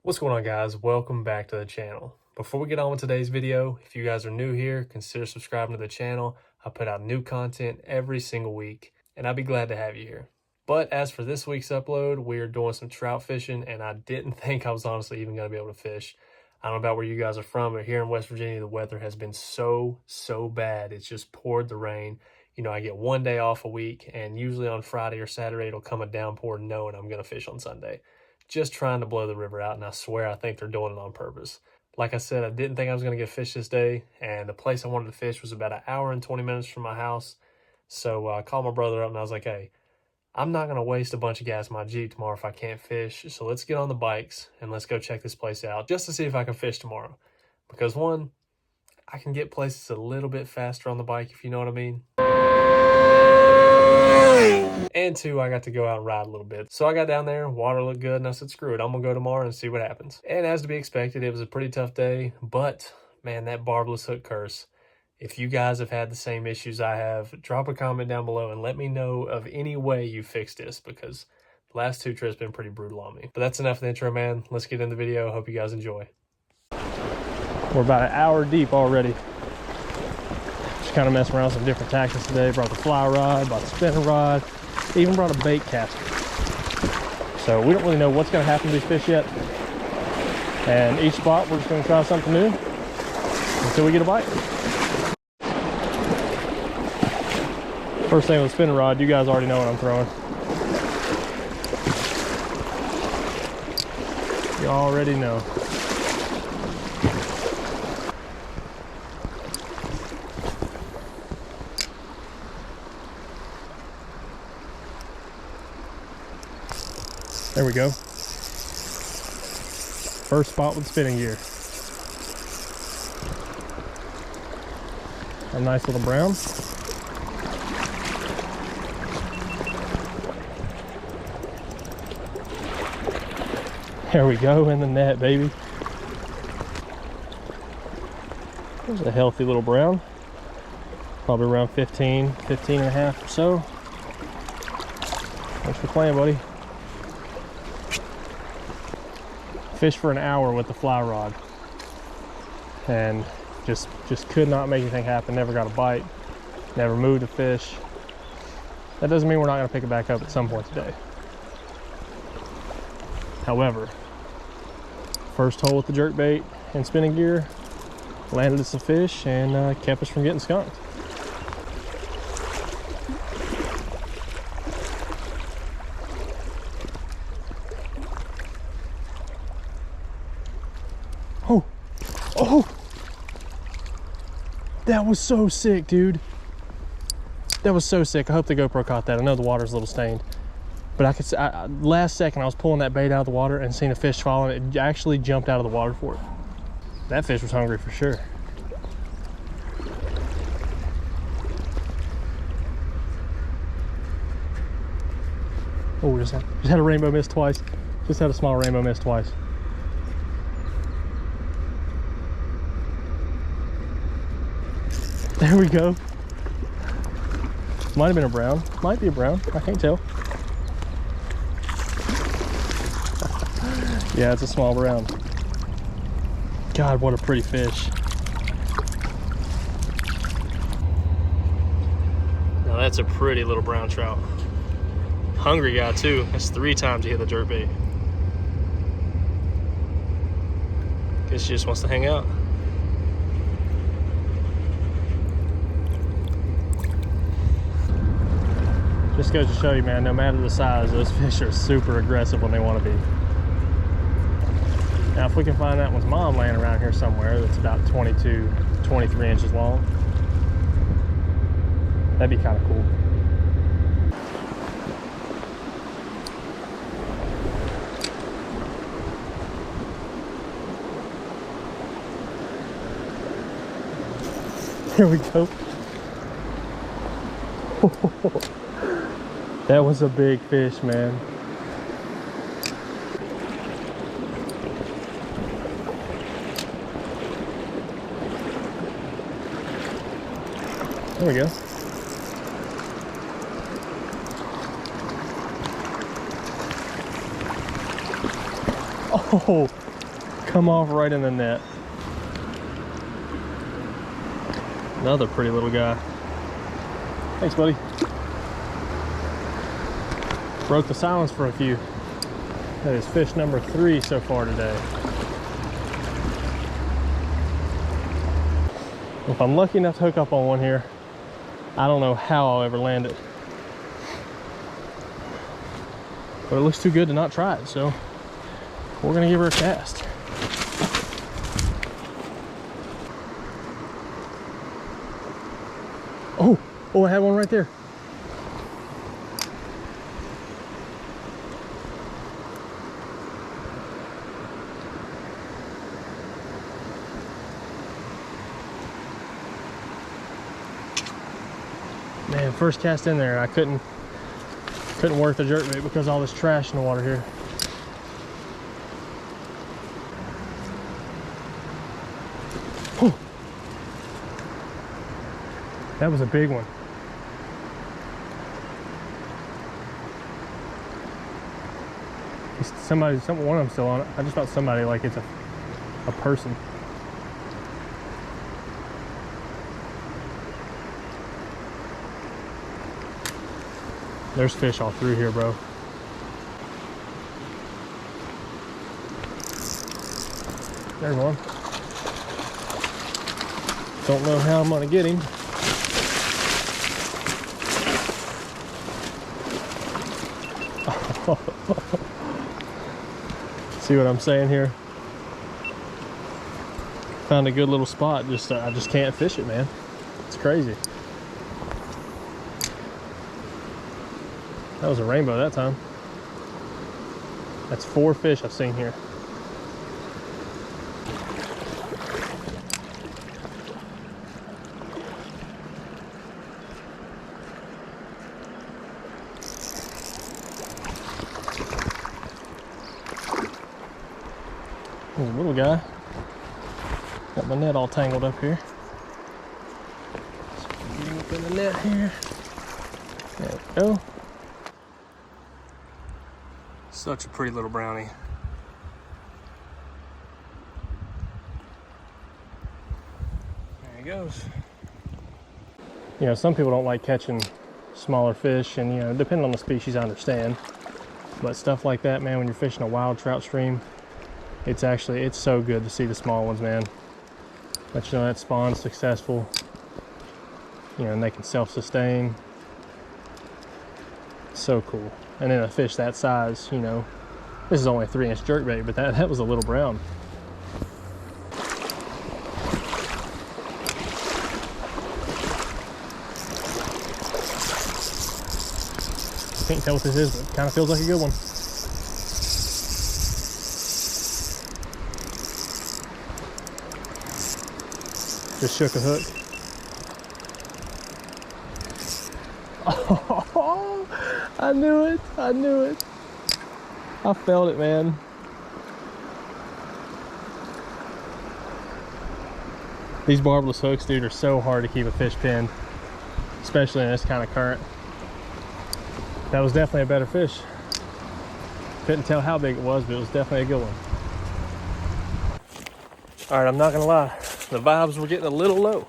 What's going on, guys? Welcome back to the channel. Before we get on with today's video, if you guys are new here, consider subscribing to the channel. I put out new content every single week, and I'd be glad to have you here. But as for this week's upload, we are doing some trout fishing, and I didn't think I was honestly even going to be able to fish. I don't know about where you guys are from, but here in West Virginia, the weather has been so bad. It's just poured the rain. You know, I get one day off a week, and usually on Friday or Saturday, it'll come a downpour knowing I'm going to fish on Sunday. Just trying to blow the river out, and I swear I think they're doing it on purpose. Like I said, I didn't think I was going to get fish this day, and the place I wanted to fish was about an hour and 20 minutes from my house. So I called my brother up, and I was like, hey, I'm not going to waste a bunch of gas in my Jeep tomorrow if I can't fish, so let's get on the bikes, and let's go check this place out just to see if I can fish tomorrow. Because one, I can get places a little bit faster on the bike, if you know what I mean. And two, I got to go out and ride a little bit. So I got down there, water looked good, and I said, screw it, I'm gonna go tomorrow and see what happens. And as to be expected, it was a pretty tough day, but man, that barbless hook curse. If you guys have had the same issues I have, drop a comment down below and let me know of any way you fixed this, because the last two trips have been pretty brutal on me. But that's enough of the intro, man. Let's get in the video. Hope you guys enjoy. We're about an hour deep already. Just kind of messing around with some different tactics today. Brought the fly rod, brought the spinning rod, even brought a bait caster. So we don't really know what's going to happen to these fish yet. And each spot we're just going to try something new until we get a bite. First thing with the spinning rod, you guys already know what I'm throwing. You already know. There we go. First spot with spinning gear. A nice little brown. There we go, in the net, baby. There's a healthy little brown. Probably around 15 and a half or so. Thanks for playing, buddy. Fished for an hour with the fly rod and just could not make anything happen. Never got a bite, never moved a fish. That doesn't mean we're not going to pick it back up at some point today. However, first hole with the jerkbait and spinning gear landed us a fish and kept us from getting skunked. Oh, that was so sick, dude. That was so sick. I hope the GoPro caught that. I know the water's a little stained, but I could. Last second, I was pulling that bait out of the water and seeing a fish fall, and it actually jumped out of the water for it. That fish was hungry for sure. Oh, just had a rainbow miss twice. Just had a small rainbow miss twice. There we go. Might have been a brown. Might be a brown. I can't tell. Yeah, it's a small brown. God, what a pretty fish. Now that's a pretty little brown trout. Hungry guy too. That's 3 times he hit the jerkbait. Guess he just wants to hang out. Just goes to show you, man, no matter the size, those fish are super aggressive when they want to be. Now, if we can find that one's mom laying around here somewhere that's about 22, 23 inches long, that'd be kind of cool. Here we go. That was a big fish, man. There we go. Oh, come off right in the net. Another pretty little guy. Thanks, buddy. Broke the silence for a few. That is fish number 3 so far today. If I'm lucky enough to hook up on one here, I don't know how I'll ever land it. But it looks too good to not try it, so we're gonna give her a cast. Oh, I had one right there. Man, first cast in there, I couldn't work the jerkbait because of all this trash in the water here. Whew. That was a big one. One of them still on it. I just thought somebody, like it's a person. There's fish all through here, bro. There's one. Don't know how I'm gonna get him. See what I'm saying here? Found a good little spot. I just can't fish it, man. It's crazy. That was a rainbow that time. That's 4 fish I've seen here. There's a little guy. Got my net all tangled up here. So get him up in the net here. There we go. Such a pretty little brownie. There he goes. You know, some people don't like catching smaller fish, and you know, depending on the species, I understand. But stuff like that, man, when you're fishing a wild trout stream, it's so good to see the small ones, man. Let you know that spawn's successful. You know, and they can self-sustain. So cool. And then a fish that size, you know, this is only a 3-inch jerkbait, but that was a little brown. Can't tell what this is, but it kind of feels like a good one. Just shook a hook. Oh, I knew it. I knew it. I felt it, man. These barbless hooks, dude, are so hard to keep a fish pinned, especially in this kind of current. That was definitely a better fish. Couldn't tell how big it was, but it was definitely a good one. All right, I'm not gonna lie. The vibes were getting a little low.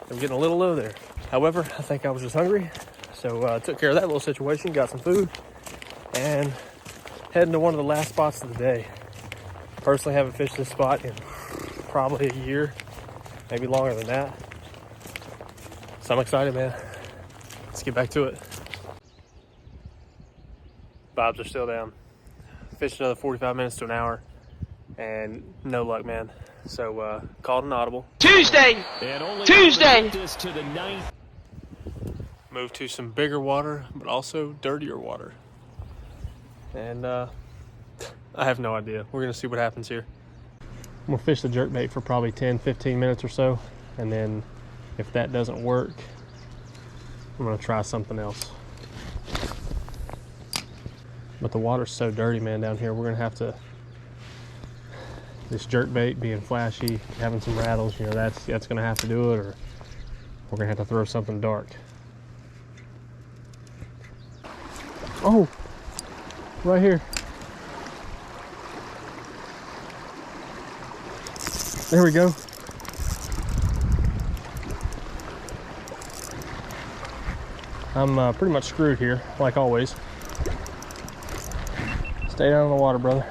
They were getting a little low there. However, I think I was just hungry. So I took care of that little situation, got some food, and heading to one of the last spots of the day. Personally, haven't fished this spot in probably a year, maybe longer than that. So I'm excited, man. Let's get back to it. Vibes are still down. Fished another 45 minutes to an hour, and no luck, man. So called an audible. Tuesday! Moved to some bigger water, but also dirtier water. And I have no idea. We're gonna see what happens here. I'm gonna fish the jerkbait for probably 10-15 minutes or so, and then if that doesn't work, I'm gonna try something else. But the water's so dirty, man, down here. We're gonna have to, this jerkbait being flashy, having some rattles, you know, that's gonna have to do it, or we're gonna have to throw something dark. Oh, right here. There we go. I'm pretty much screwed here, like always. Stay down in the water, brother.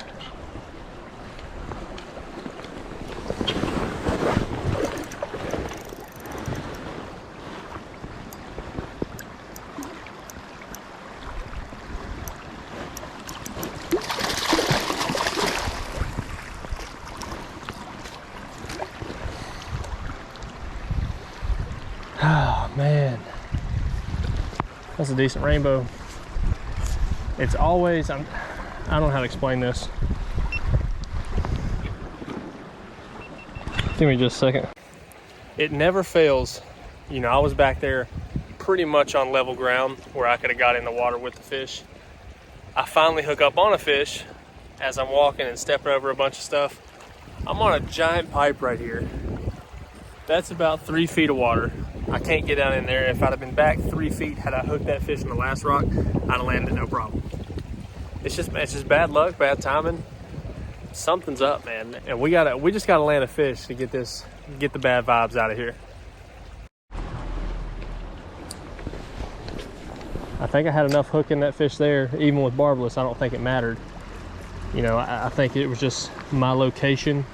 Oh, man. That's a decent rainbow. It's always, I don't know how to explain this. Give me just a second. It never fails. You know, I was back there pretty much on level ground where I could have got in the water with the fish. I finally hook up on a fish as I'm walking and stepping over a bunch of stuff. I'm on a giant pipe right here. That's about 3 feet of water. I can't get down in there. If I'd have been back 3 feet, had I hooked that fish in the last rock, I'd have landed no problem. It's just bad luck, bad timing. Something's up, man. And we just gotta land a fish to get the bad vibes out of here. I think I had enough hook in that fish there, even with barbless. I don't think it mattered. You know, I think it was just my location,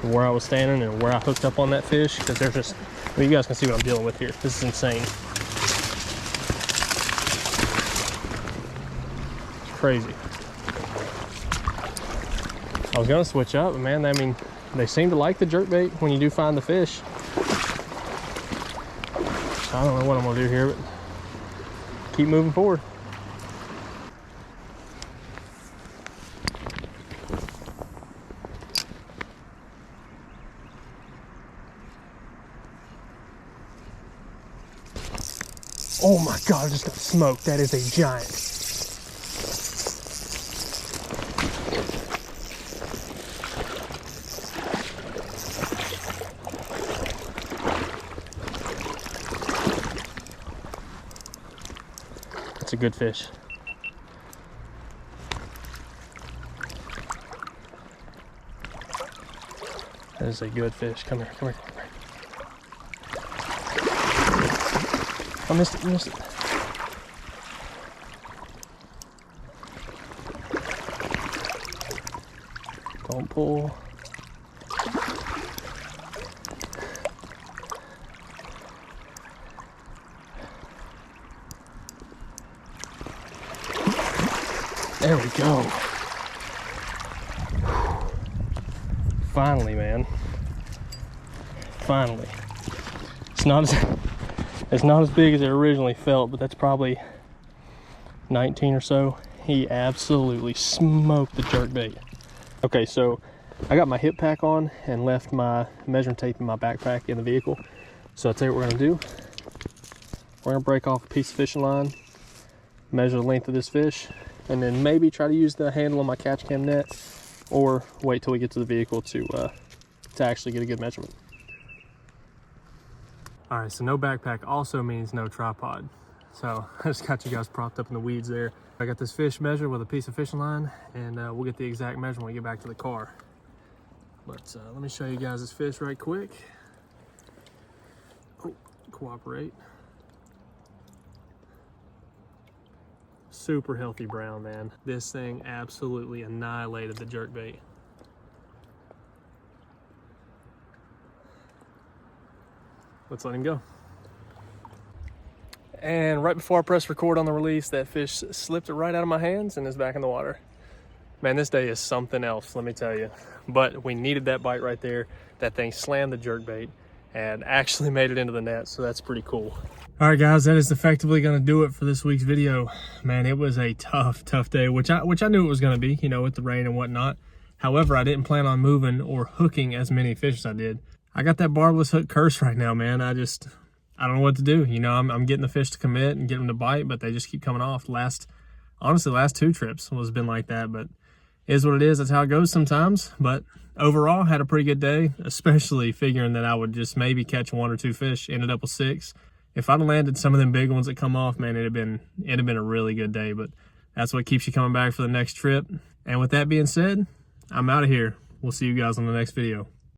where I was standing and where I hooked up on that fish, because there's just, well, you guys can see what I'm dealing with here. This is insane. It's crazy. I was gonna switch up, man. I mean, they seem to like the jerkbait when you do find the fish. So I don't know what I'm gonna do here, but keep moving forward. Oh my God, I just got smoked. That is a giant. That's a good fish. That is a good fish. Come here, come here, come here. I missed it, missed it. Don't pull. There we go. Finally, man. Finally. It's not as big as it originally felt, but that's probably 19 or so. He absolutely smoked the jerkbait. Okay, so I got my hip pack on and left my measuring tape in my backpack in the vehicle. So I'll tell you what we're gonna do. We're gonna break off a piece of fishing line, measure the length of this fish, and then maybe try to use the handle on my catch cam net, or wait till we get to the vehicle to actually get a good measurement. All right, so no backpack also means no tripod. So I just got you guys propped up in the weeds there. I got this fish measured with a piece of fishing line, and we'll get the exact measurement when we get back to the car. But let me show you guys this fish right quick. Oh, cooperate. Super healthy brown, man. This thing absolutely annihilated the jerkbait. Let's let him go. And right before I press record on the release, that fish slipped right out of my hands and is back in the water. Man, this day is something else, let me tell you. But we needed that bite right there. That thing slammed the jerkbait and actually made it into the net, so that's pretty cool. All right, guys, that is effectively gonna do it for this week's video. Man, it was a tough day, which I knew it was gonna be, you know, with the rain and whatnot. However, I didn't plan on moving or hooking as many fish as I did. I got that barbless hook curse right now, man. I don't know what to do. You know, I'm getting the fish to commit and get them to bite, but they just keep coming off. Honestly, last 2 trips has been like that, but it is what it is. That's how it goes sometimes. But overall, had a pretty good day, especially figuring that I would just maybe catch 1 or 2 fish. Ended up with 6. If I'd landed some of them big ones that come off, man, it'd have been a really good day. But that's what keeps you coming back for the next trip. And with that being said, I'm out of here. We'll see you guys on the next video.